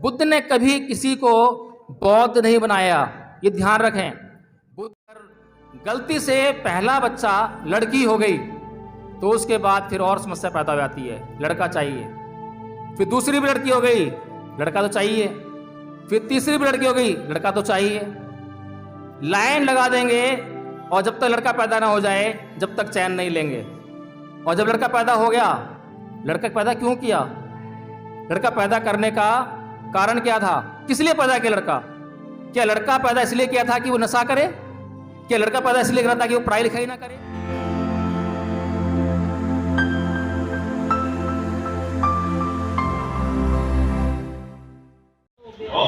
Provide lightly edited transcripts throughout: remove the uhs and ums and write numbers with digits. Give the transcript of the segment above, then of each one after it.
बुद्ध ने कभी किसी को बौद्ध नहीं बनाया, ये ध्यान रखें। बुद्ध गलती से पहला बच्चा लड़की हो गई तो उसके बाद फिर और समस्या पैदा हो जाती है, लड़का चाहिए। फिर दूसरी भी लड़की हो गई, लड़का तो चाहिए। फिर तीसरी भी लड़की हो गई, लड़का तो चाहिए। लाइन लगा देंगे और जब तक लड़का पैदा ना हो जाए जब तक चैन नहीं लेंगे। और जब लड़का पैदा हो गया, लड़का पैदा क्यों किया? लड़का पैदा करने का कारण क्या था? किस लिए पैदा किया लड़का? क्या लड़का पैदा इसलिए किया था कि वो नशा करे? क्या लड़का पैदा इसलिए किया था कि वो पढ़ाई लिखाई ना करे?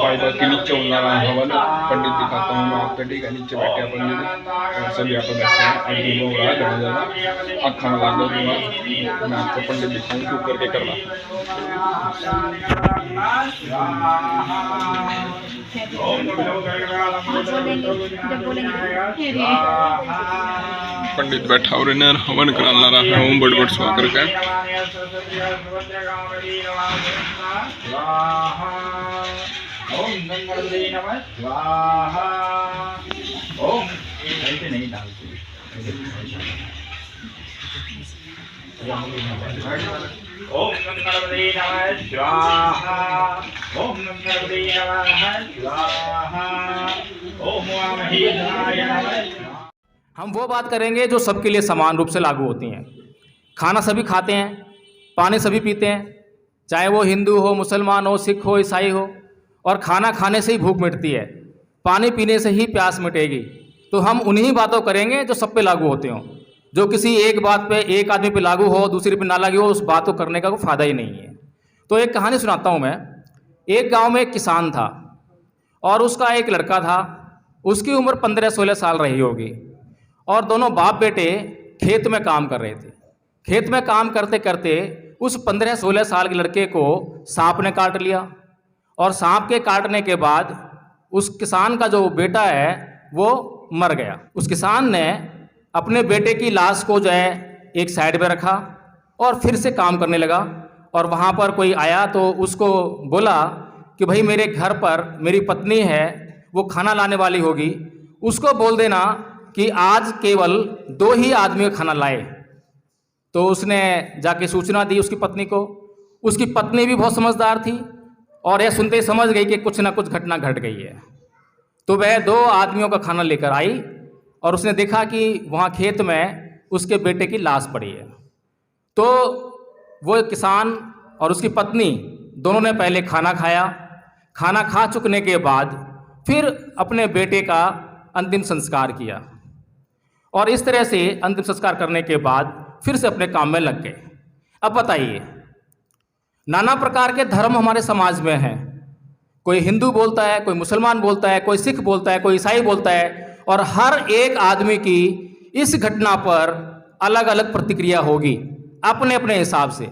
बाइबल के नीचे उन्ना रहा हवन पंडित दिखाता हूँ मैं आपके। ठीक है, नीचे बैठे हैं पंडित और सभी यहाँ पे बैठे हैं। और धूम हो रहा है बहुत ज़्यादा, अखा में लाग दूंगा मैं आपको। पंडित दिखाऊँ क्यों करके करना। पंडित बैठा और इन्हें हवन कराना रहा है। ओम बड़ स्वा करके ओम गंगणपते नमः स्वाहा। ओम ऐसे नहीं डालते। ओम गंगणपते नमः स्वाहा। ओम गंगणपते नमः स्वाहा। ओम वामहेशाय नमः। हम वो बात करेंगे जो सबके लिए समान रूप से लागू होती हैं। खाना सभी खाते हैं, पानी सभी पीते हैं, चाहे वो हिंदू हो, मुसलमान हो, सिख हो, ईसाई हो। और खाना खाने से ही भूख मिटती है, पानी पीने से ही प्यास मिटेगी। तो हम उन्हीं बातों करेंगे जो सब पे लागू होते हों। जो किसी एक बात पे, एक आदमी पे लागू हो, दूसरे पे ना लागू हो, उस बात को करने का कोई फ़ायदा ही नहीं है। तो एक कहानी सुनाता हूँ मैं। एक गांव में एक किसान था और उसका एक लड़का था। उसकी उम्र 15-16 साल रही होगी और दोनों बाप बेटे खेत में काम कर रहे थे। खेत में काम करते करते उस 15-16 साल के लड़के को सांप ने काट लिया और सांप के काटने के बाद उस किसान का जो बेटा है वो मर गया। उस किसान ने अपने बेटे की लाश को जो है एक साइड पे रखा और फिर से काम करने लगा। और वहाँ पर कोई आया तो उसको बोला कि भाई मेरे घर पर मेरी पत्नी है, वो खाना लाने वाली होगी, उसको बोल देना कि आज केवल 2 ही आदमी खाना लाए। तो उसने जाके सूचना दी उसकी पत्नी को। उसकी पत्नी भी बहुत समझदार थी और यह सुनते ही समझ गई कि कुछ ना कुछ घटना घट गई है। तो वह 2 आदमियों का खाना लेकर आई और उसने देखा कि वहाँ खेत में उसके बेटे की लाश पड़ी है। तो वो किसान और उसकी पत्नी दोनों ने पहले खाना खाया। खाना खा चुकने के बाद फिर अपने बेटे का अंतिम संस्कार किया और इस तरह से अंतिम संस्कार करने के बाद फिर से अपने काम में लग गए। अब बताइए, नाना प्रकार के धर्म हमारे समाज में हैं। कोई हिंदू बोलता है, कोई मुसलमान बोलता है, कोई सिख बोलता है, कोई ईसाई बोलता है और हर एक आदमी की इस घटना पर अलग अलग प्रतिक्रिया होगी अपने अपने हिसाब से।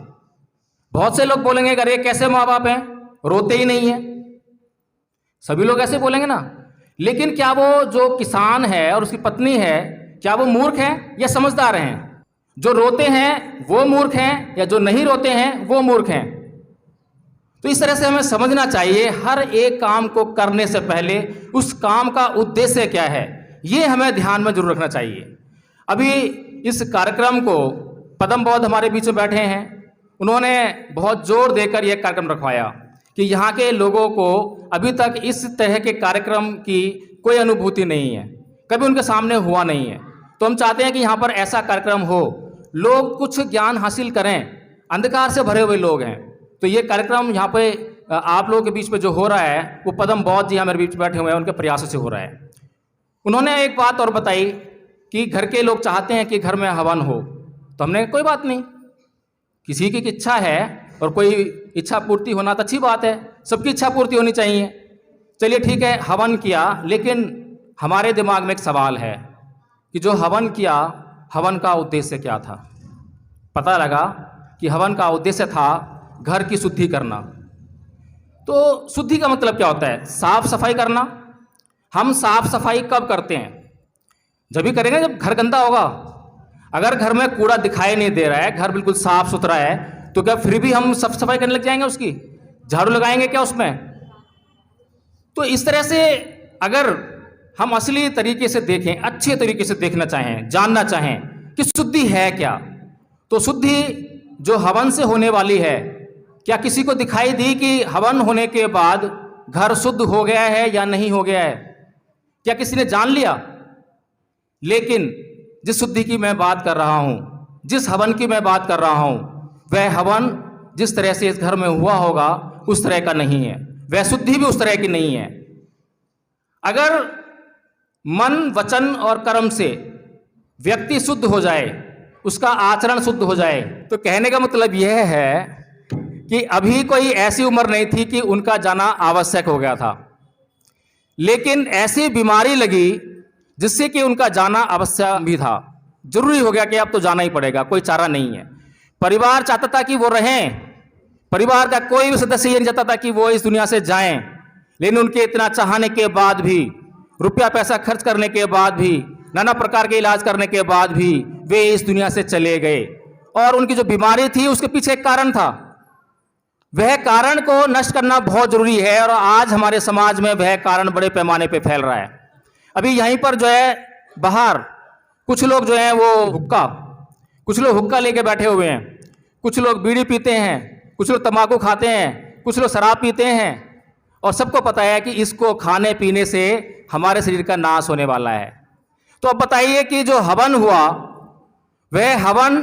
बहुत से लोग बोलेंगे अरे कैसे माँ बाप हैं, रोते ही नहीं है। सभी लोग ऐसे बोलेंगे ना। लेकिन क्या वो जो किसान है और उसकी पत्नी है, क्या वो मूर्ख हैं या समझदार हैं? जो रोते हैं वो मूर्ख हैं या जो नहीं रोते हैं वो मूर्ख हैं? तो इस तरह से हमें समझना चाहिए हर एक काम को करने से पहले उस काम का उद्देश्य क्या है, ये हमें ध्यान में जरूर रखना चाहिए। अभी इस कार्यक्रम को पदम बौद्ध हमारे बीच में बैठे हैं, उन्होंने बहुत जोर देकर यह कार्यक्रम रखवाया कि यहाँ के लोगों को अभी तक इस तरह के कार्यक्रम की कोई अनुभूति नहीं है, कभी उनके सामने हुआ नहीं है। तो हम चाहते हैं कि यहाँ पर ऐसा कार्यक्रम हो, लोग कुछ ज्ञान हासिल करें। अंधकार से भरे हुए लोग हैं, तो ये कार्यक्रम यहाँ पे आप लोगों के बीच में जो हो रहा है वो पदम बौद्ध जी हमारे बीच बैठे हुए हैं, उनके प्रयासों से हो रहा है। उन्होंने एक बात और बताई कि घर के लोग चाहते हैं कि घर में हवन हो। तो हमने कोई बात नहीं, किसी की इच्छा है और कोई इच्छा पूर्ति होना तो अच्छी बात है, सबकी इच्छा पूर्ति होनी चाहिए। चलिए ठीक है, हवन किया, लेकिन हमारे दिमाग में एक सवाल है कि जो हवन किया, हवन का उद्देश्य क्या था? पता लगा कि हवन का उद्देश्य था घर की शुद्धि करना। तो शुद्धि का मतलब क्या होता है? साफ सफाई करना। हम साफ सफाई कब करते हैं? जब भी करेंगे जब घर गंदा होगा। अगर घर में कूड़ा दिखाई नहीं दे रहा है, घर बिल्कुल साफ सुथरा है, तो क्या फिर भी हम साफ सफाई करने लग जाएंगे? उसकी झाड़ू लगाएंगे क्या उसमें? तो इस तरह से अगर हम असली तरीके से देखें, अच्छे तरीके से देखना चाहें, जानना चाहें कि शुद्धि है क्या, तो शुद्धि जो हवन से होने वाली है, क्या किसी को दिखाई दी कि हवन होने के बाद घर शुद्ध हो गया है या नहीं हो गया है? क्या किसी ने जान लिया? लेकिन जिस शुद्धि की मैं बात कर रहा हूं, जिस हवन की मैं बात कर रहा हूं, वह हवन जिस तरह से इस घर में हुआ होगा उस तरह का नहीं है, वह शुद्धि भी उस तरह की नहीं है। अगर मन, वचन और कर्म से व्यक्ति शुद्ध हो जाए, उसका आचरण शुद्ध हो जाए, तो कहने का मतलब यह है कि अभी कोई ऐसी उम्र नहीं थी कि उनका जाना आवश्यक हो गया था, लेकिन ऐसी बीमारी लगी जिससे कि उनका जाना आवश्यक भी था, जरूरी हो गया कि अब तो जाना ही पड़ेगा, कोई चारा नहीं है। परिवार चाहता था कि वो रहें, परिवार का कोई भी सदस्य ये नहीं चाहता था कि वो इस दुनिया से जाएं, लेकिन उनके इतना चाहने के बाद भी, रुपया पैसा खर्च करने के बाद भी, नाना प्रकार के इलाज करने के बाद भी वे इस दुनिया से चले गए। और उनकी जो बीमारी थी उसके पीछे एक कारण था, वह कारण को नष्ट करना बहुत जरूरी है, और आज हमारे समाज में वह कारण बड़े पैमाने पे फैल रहा है। अभी यहीं पर जो है बाहर कुछ लोग जो हैं वो कुछ लोग हुक्का लेके बैठे हुए हैं, कुछ लोग बीड़ी पीते हैं, कुछ लोग तंबाकू खाते हैं, कुछ लोग शराब पीते हैं, और सबको पता है कि इसको खाने पीने से हमारे शरीर का नाश होने वाला है। तो अब बताइए कि जो हवन हुआ, वह हवन,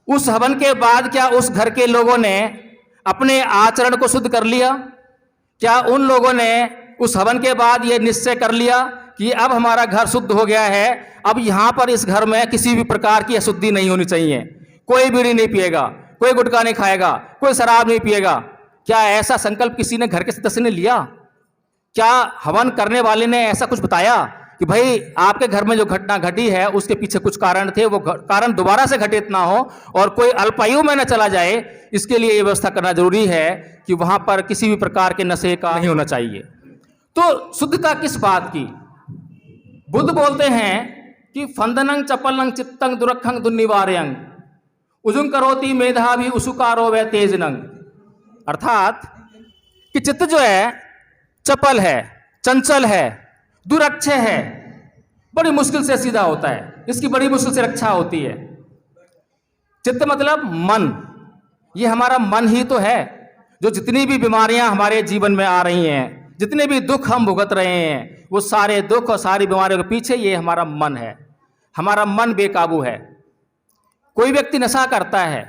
उस हवन के बाद क्या उस घर के लोगों ने अपने आचरण को शुद्ध कर लिया? क्या उन लोगों ने उस हवन के बाद यह निश्चय कर लिया कि अब हमारा घर शुद्ध हो गया है, अब यहां पर इस घर में किसी भी प्रकार की अशुद्धि नहीं होनी चाहिए, कोई बीड़ी नहीं पिएगा, कोई गुटखा नहीं खाएगा, कोई शराब नहीं पिएगा? क्या ऐसा संकल्प किसी ने घर के सदस्य ने लिया? क्या हवन करने वाले ने ऐसा कुछ बताया कि भाई आपके घर में जो घटना घटी है उसके पीछे कुछ कारण थे, वो कारण दोबारा से घटित ना हो और कोई अल्पायु में न चला जाए, इसके लिए ये व्यवस्था करना जरूरी है कि वहां पर किसी भी प्रकार के नशे का नहीं होना चाहिए। तो शुद्धता किस बात की? बुद्ध बोलते हैं कि फंदनंग चपलंग चित्तंग दुरखंग दुर्निवार्यंग उजुंग करोति मेधावी उसुकारो व तेजनंग। अर्थात कि चित्त जो है चपल है, चंचल है, दुरक्षय है, बड़ी मुश्किल से सीधा होता है, इसकी बड़ी मुश्किल से रक्षा होती है। चित्त मतलब मन, ये हमारा मन ही तो है जो जितनी भी बीमारियां हमारे जीवन में आ रही हैं, जितने भी दुख हम भुगत रहे हैं, वो सारे दुख और सारी बीमारियों के पीछे ये हमारा मन है। हमारा मन बेकाबू है। कोई व्यक्ति नशा करता है,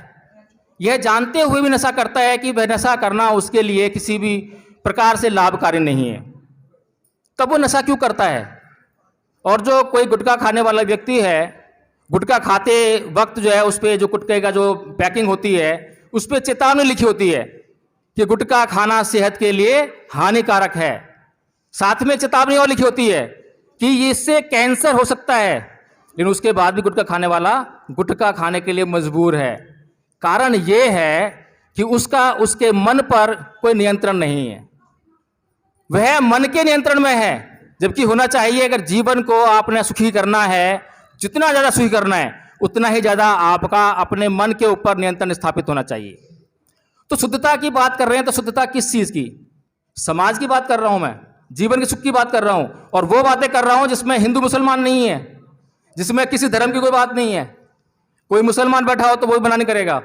यह जानते हुए भी नशा करता है कि वह नशा करना उसके लिए किसी भी प्रकार से लाभकारी नहीं है, तब वो नशा क्यों करता है? और जो कोई गुटखा खाने वाला व्यक्ति है, गुटखा खाते वक्त जो है उस पर जो गुटखे का जो पैकिंग होती है उस पर चेतावनी लिखी होती है कि गुटखा खाना सेहत के लिए हानिकारक है। साथ में चेतावनी और लिखी होती है कि इससे कैंसर हो सकता है, लेकिन उसके बाद भी गुटखा खाने वाला गुटखा खाने के लिए मजबूर है। कारण ये है कि उसके मन पर कोई नियंत्रण नहीं है, वह मन के नियंत्रण में है। जबकि होना चाहिए, अगर जीवन को आपने सुखी करना है, जितना ज़्यादा सुखी करना है उतना ही ज़्यादा आपका अपने मन के ऊपर नियंत्रण स्थापित होना चाहिए। तो शुद्धता की बात कर रहे हैं, तो शुद्धता किस चीज़ की? समाज की बात कर रहा हूं मैं, जीवन के सुख की बात कर रहा हूं, और वो बातें कर रहा हूं जिसमें हिंदू मुसलमान नहीं है, जिसमें किसी धर्म की कोई बात नहीं है। कोई मुसलमान बैठा हो तो वो मना नहीं करेगा,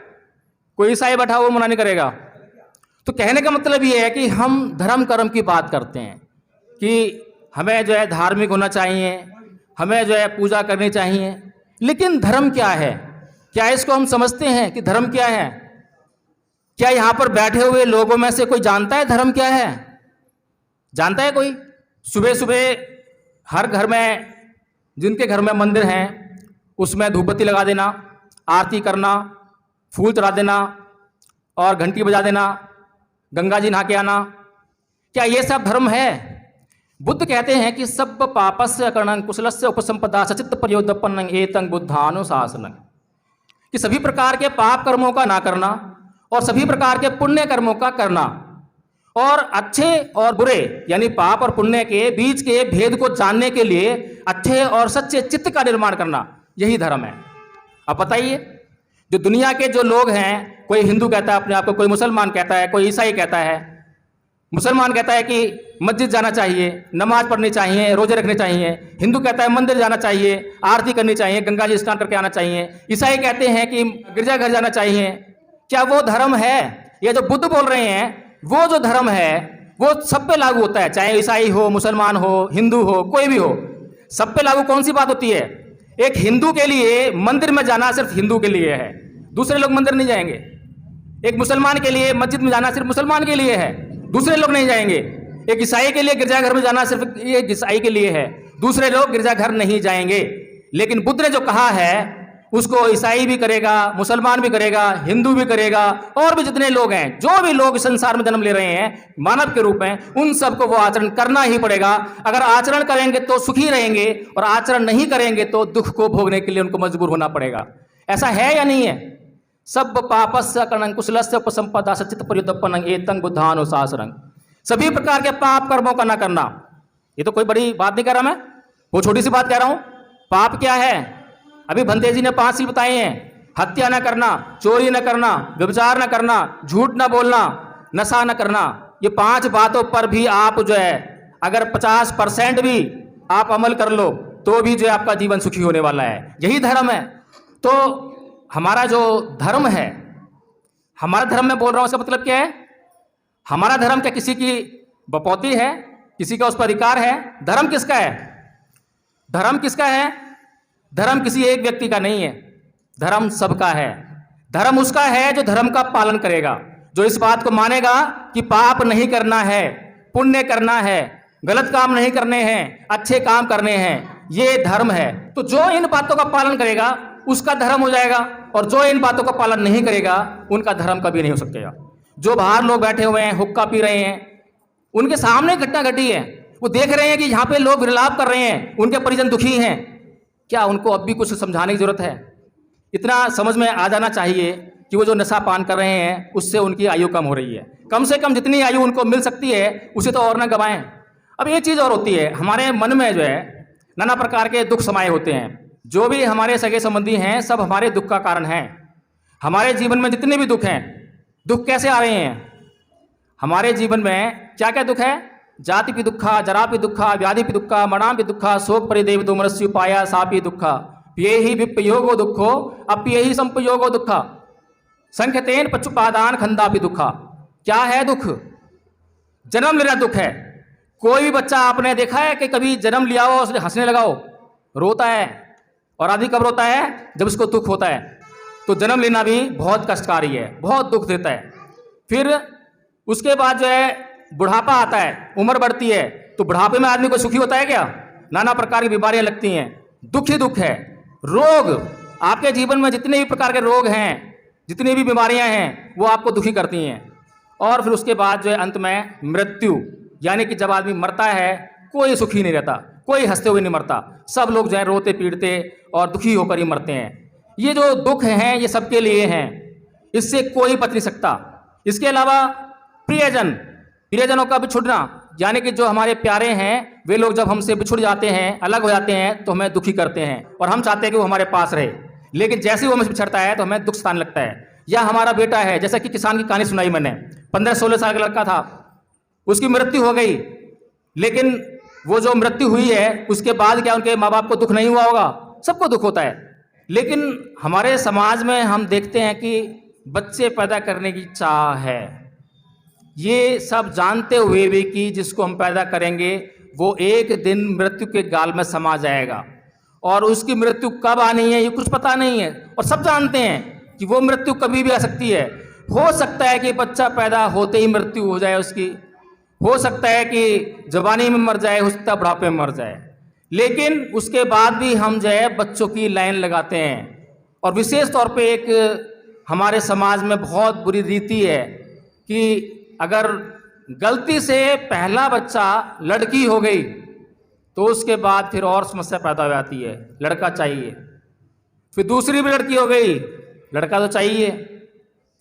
कोई ईसाई बैठा हो वो मना नहीं करेगा। तो कहने का मतलब ये है कि हम धर्म कर्म की बात करते हैं कि हमें जो है धार्मिक होना चाहिए, हमें जो है पूजा करनी चाहिए, लेकिन धर्म क्या है? क्या इसको हम समझते हैं कि धर्म क्या है? क्या यहाँ पर बैठे हुए लोगों में से कोई जानता है धर्म क्या है? जानता है कोई? सुबह सुबह हर घर में, जिनके घर में मंदिर हैं उसमें धूपबत्ती लगा देना, आरती करना, फूल चढ़ा देना और घंटी बजा देना, गंगा जी नहा के आना, क्या ये सब धर्म है? बुद्ध कहते हैं कि सब पापस्य करणं कुशलस्य उपसंपदा सचित्त प्रयोदपन्नं एतं बुद्धानुशासनं, कि सभी प्रकार के पाप कर्मों का ना करना और सभी प्रकार के पुण्य कर्मों का करना, और अच्छे और बुरे यानी पाप और पुण्य के बीच के भेद को जानने के लिए अच्छे और सच्चे चित्त का निर्माण करना, यही धर्म है। अब बताइए, जो दुनिया के जो लोग हैं, कोई हिंदू कहता है अपने आप को, कोई मुसलमान कहता है, कोई ईसाई कहता है, मुसलमान कहता है कि मस्जिद जाना चाहिए, नमाज पढ़नी चाहिए, रोजे रखने चाहिए। हिंदू कहता है मंदिर जाना चाहिए, आरती करनी चाहिए, गंगा जी स्नान करके आना चाहिए। ईसाई कहते हैं कि गिरजाघर जाना चाहिए। क्या वो धर्म है? ये जो बुद्ध बोल रहे हैं वो जो धर्म है वो सब पे लागू होता है, चाहे ईसाई हो, मुसलमान हो, हिंदू हो, कोई भी हो, सब पे लागू कौन सी बात होती है? एक हिंदू के लिए मंदिर में जाना सिर्फ हिंदू के लिए है, दूसरे लोग मंदिर नहीं जाएंगे। एक मुसलमान के लिए मस्जिद में जाना सिर्फ मुसलमान के लिए है, दूसरे लोग नहीं जाएंगे। एक ईसाई के लिए गिरजाघर में जाना सिर्फ एक ईसाई के लिए है, दूसरे लोग गिरजाघर नहीं जाएंगे। लेकिन बुद्ध ने जो कहा है उसको ईसाई भी करेगा, मुसलमान भी करेगा, हिंदू भी करेगा, और भी जितने लोग हैं, जो भी लोग संसार में जन्म ले रहे हैं मानव के रूप में, उन सबको वो आचरण करना ही पड़ेगा। अगर आचरण करेंगे तो सुखी रहेंगे, और आचरण नहीं करेंगे तो दुख को भोगने के लिए उनको मजबूर होना पड़ेगा। ऐसा है या नहीं है? सब पापस्य करणं कुशलस्य उपसंपदा सचित पर्युत्पन्नं एतं बुद्धानुशासनं। सभी प्रकार के पाप कर्मों का न करना। ये तो कोई बड़ी बात नहीं कर रहा मैं, वो छोटी सी बात कह रहा हूं। पाप क्या है? अभी भंते जी ने 5 चीज बताए हैं। हत्या न करना, चोरी न करना, व्यभिचार न करना, झूठ न बोलना, नशा न करना। ये 5 बातों पर भी आप जो है अगर 50% भी आप अमल कर लो तो भी जो है आपका जीवन सुखी होने वाला है। यही धर्म है। तो हमारा जो धर्म है, हमारा धर्म में बोल रहा हूं, इसका मतलब क्या है? हमारा धर्म क्या किसी की बपौती है? किसी का उस पर अधिकार है? धर्म किसका है? धर्म किसका है? धर्म किसी एक व्यक्ति का नहीं है, धर्म सबका है। धर्म उसका है जो धर्म का पालन करेगा, जो इस बात को मानेगा कि पाप नहीं करना है, पुण्य करना है, गलत काम नहीं करने हैं, अच्छे काम करने हैं, ये धर्म है। तो जो इन बातों का पालन करेगा उसका धर्म हो जाएगा, और जो इन बातों का पालन नहीं करेगा उनका धर्म कभी नहीं हो सकेगा। जो बाहर लोग बैठे हुए हैं, हुक्का पी रहे हैं, उनके सामने घटना घटी है, वो देख रहे हैं कि यहाँ पे लोग विलाप कर रहे हैं, उनके परिजन दुखी हैं। क्या उनको अब भी कुछ समझाने की जरूरत है? इतना समझ में आ जाना चाहिए कि वो जो नशा पान कर रहे हैं उससे उनकी आयु कम हो रही है। कम से कम जितनी आयु उनको मिल सकती है उसे तो और ना गवाएं। अब ये चीज़ और होती है, हमारे मन में जो है नाना प्रकार के दुख समाये होते हैं। जो भी हमारे सगे संबंधी हैं सब हमारे दुख का कारण हैं। हमारे जीवन में जितने भी दुख हैं, दुख कैसे आ रहे हैं? हमारे जीवन में क्या क्या दुख है? जाति भी दुखा, जरा भी दुखा, व्याधि भी दुखा, मरण भी दुखा, शोक परिदेव दो मनुष्य पाया सापी दुखा, पिये ही विपयोगो दुखो, अपिये ही संपयोगो दुखा, संख्यतेन पचुपादान खंदा भी दुखा। क्या है दुख? जन्म लेना दुख है। कोई भी बच्चा आपने देखा है कि कभी जन्म लिया हो उसने हंसने लगा हो? रोता है। और आदमी कब रोता है? जब उसको दुख होता है। तो जन्म लेना भी बहुत कष्टकारी है, बहुत दुख देता है। फिर उसके बाद जो है बुढ़ापा आता है, उम्र बढ़ती है, तो बुढ़ापे में आदमी को सुखी होता है क्या? नाना प्रकार की बीमारियां लगती हैं, दुख ही दुख है। रोग, आपके जीवन में जितने भी प्रकार के रोग हैं, जितनी भी बीमारियां हैं, वो आपको दुखी करती हैं। और फिर उसके बाद जो है अंत में मृत्यु, यानी कि जब आदमी मरता है कोई सुखी नहीं रहता, कोई हंसते हुए नहीं मरता, सब लोग जो है रोते पीटते और दुखी होकर ही मरते हैं। ये जो दुख हैं ये सबके लिए हैं, इससे कोई बच नहीं सकता। इसके अलावा प्रियजनों का बिछुड़ना, यानी कि जो हमारे प्यारे हैं वे लोग जब हमसे बिछुड़ जाते हैं, अलग हो जाते हैं, तो हमें दुखी करते हैं और हम चाहते हैं कि वो हमारे पास रहे। लेकिन जैसे ही वो हमसे बिछड़ता है तो हमें दुख सताने लगता है। या हमारा बेटा है, जैसा कि किसान की कहानी सुनाई मैंने, 15-16 साल का लड़का था, उसकी मृत्यु हो गई। लेकिन वो जो मृत्यु हुई है उसके बाद क्या उनके माँ बाप को दुख नहीं हुआ होगा? सबको दुख होता है। लेकिन हमारे समाज में हम देखते हैं कि बच्चे पैदा करने की चाह है, ये सब जानते हुए भी कि जिसको हम पैदा करेंगे वो एक दिन मृत्यु के गाल में समा जाएगा, और उसकी मृत्यु कब आनी है ये कुछ पता नहीं है। और सब जानते हैं कि वो मृत्यु कभी भी आ सकती है। हो सकता है कि बच्चा पैदा होते ही मृत्यु हो जाए उसकी, हो सकता है कि जवानी में मर जाए, हो सकता है बुढ़ापे में मर जाए। लेकिन उसके बाद भी हम जो है बच्चों की लाइन लगाते हैं। और विशेष तौर पे एक हमारे समाज में बहुत बुरी रीति है कि अगर गलती से पहला बच्चा लड़की हो गई तो उसके बाद फिर और समस्या पैदा हो जाती है, लड़का चाहिए। फिर दूसरी भी लड़की हो गई, लड़का तो चाहिए।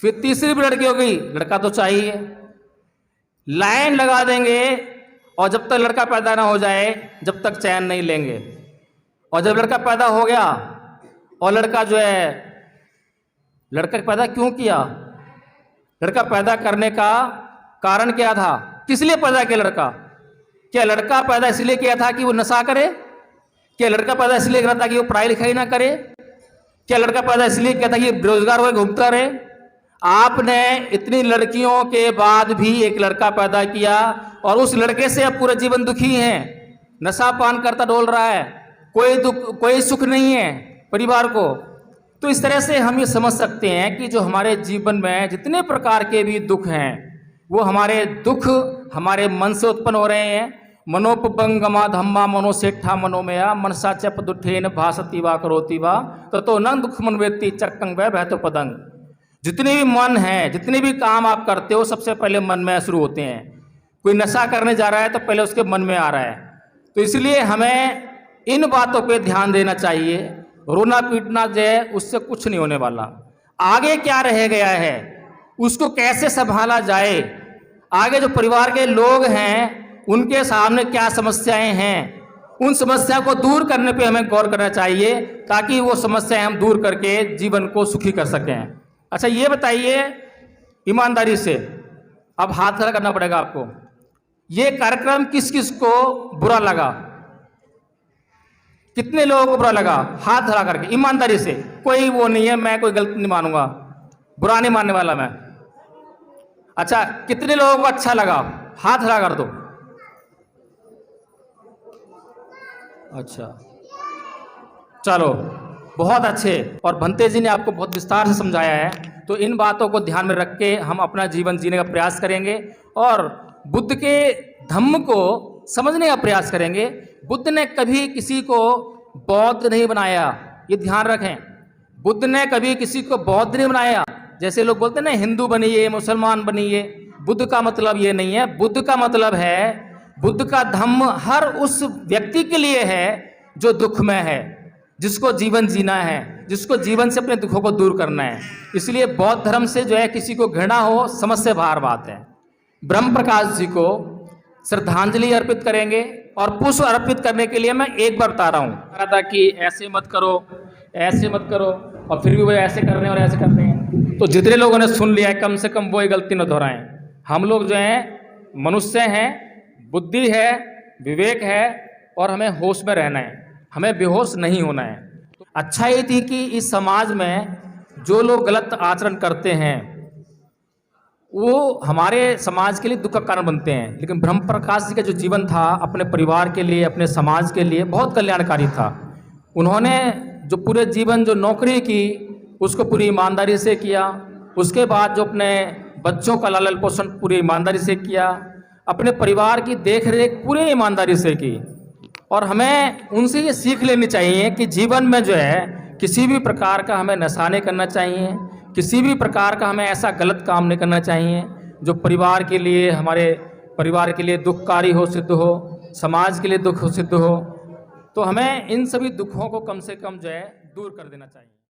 फिर तीसरी भी लड़की हो गई, लड़का तो चाहिए। लाइन लगा देंगे और जब तक लड़का पैदा ना हो जाए जब तक चैन नहीं लेंगे। और जब लड़का पैदा हो गया, और लड़का जो है, लड़का पैदा क्यों किया? लड़का पैदा करने का कारण क्या था? किस लिए पैदा किया लड़का? क्या लड़का पैदा इसलिए किया था कि वो नशा करे? क्या लड़का पैदा इसलिए किया था कि वो पढ़ाई लिखाई ना करे? क्या लड़का पैदा इसलिए किया था कि बेरोजगार हो घूमता रहे? आपने इतनी लड़कियों के बाद भी एक लड़का पैदा किया और उस लड़के से अब पूरा जीवन दुखी हैं, नशा पान करता डोल रहा है, कोई दुख कोई सुख नहीं है परिवार को। तो इस तरह से हम ये समझ सकते हैं कि जो हमारे जीवन में जितने प्रकार के भी दुख हैं वो हमारे दुख हमारे मन से उत्पन्न हो रहे हैं। मनोपबंगमा धम्मा मनोसेठा मनोमया मनसा चप दुठेन भासती वा करोती वा तो न दुख मन वेत्ती चक्कंग वह बहतो पदंग। जितने भी मन हैं, जितने भी काम आप करते हो सबसे पहले मन में शुरू होते हैं। कोई नशा करने जा रहा है तो पहले उसके मन में आ रहा है। तो इसलिए हमें इन बातों पे ध्यान देना चाहिए। रोना पीटना जो है उससे कुछ नहीं होने वाला। आगे क्या रह गया है उसको कैसे संभाला जाए, आगे जो परिवार के लोग हैं उनके सामने क्या समस्याएं हैं, उन समस्या को दूर करने पे हमें गौर करना चाहिए ताकि वो समस्याएं हम दूर करके जीवन को सुखी कर सकें। अच्छा ये बताइए ईमानदारी से, अब हाथ खड़ा करना पड़ेगा आपको, ये कार्यक्रम किस किस को बुरा लगा? कितने लोगों को बुरा लगा? हाथ खड़ा करके ईमानदारी से। कोई वो नहीं है, मैं कोई गलती नहीं मानूंगा, बुरा नहीं मानने वाला मैं। अच्छा कितने लोगों को अच्छा लगा? हाथ खड़ा कर दो। अच्छा चलो बहुत अच्छे। और भंते जी ने आपको बहुत विस्तार से समझाया है, तो इन बातों को ध्यान में रख के हम अपना जीवन जीने का प्रयास करेंगे और बुद्ध के धम्म को समझने का प्रयास करेंगे। बुद्ध ने कभी किसी को बौद्ध नहीं बनाया, ये ध्यान रखें। बुद्ध ने कभी किसी को बौद्ध नहीं बनाया। जैसे लोग बोलते हैं ना हिंदू बनिए मुसलमान बनिए, बुद्ध का मतलब ये नहीं है। बुद्ध का मतलब है, बुद्ध का धम्म हर उस व्यक्ति के लिए है जो दुख में है, जिसको जीवन जीना है, जिसको जीवन से अपने दुखों को दूर करना है। इसलिए बौद्ध धर्म से जो है किसी को घृणा हो समझ से बाहर बात है। ब्रह्म प्रकाश जी को श्रद्धांजलि अर्पित करेंगे और पुष्प अर्पित करने के लिए मैं एक बार बता रहा हूँ, कहा था कि ऐसे मत करो ऐसे मत करो, और फिर भी वो ऐसे कर रहे हैं और ऐसे कर रहे हैं। तो जितने लोगों ने सुन लिया है कम से कम वो ये गलती न दोहराएं। हम लोग जो हैं मनुष्य हैं, बुद्धि है, विवेक है और हमें होश में रहना है, हमें बेहोश नहीं होना है। अच्छा ये थी कि इस समाज में जो लोग गलत आचरण करते हैं वो हमारे समाज के लिए दुख का कारण बनते हैं, लेकिन ब्रह्म प्रकाश जी का जो जीवन था अपने परिवार के लिए, अपने समाज के लिए बहुत कल्याणकारी था। उन्होंने जो पूरे जीवन जो नौकरी की उसको पूरी ईमानदारी से किया, उसके बाद जो अपने बच्चों का लालन पोषण पूरी ईमानदारी से किया, अपने परिवार की देख रेख पूरी ईमानदारी से की। और हमें उनसे ये सीख लेनी चाहिए कि जीवन में जो है किसी भी प्रकार का हमें नशा नहीं करना चाहिए, किसी भी प्रकार का हमें ऐसा गलत काम नहीं करना चाहिए जो परिवार के लिए, हमारे परिवार के लिए दुखकारी हो सिद्ध हो, समाज के लिए दुख हो सिद्ध हो। तो हमें इन सभी दुखों को कम से कम जो है दूर कर देना चाहिए।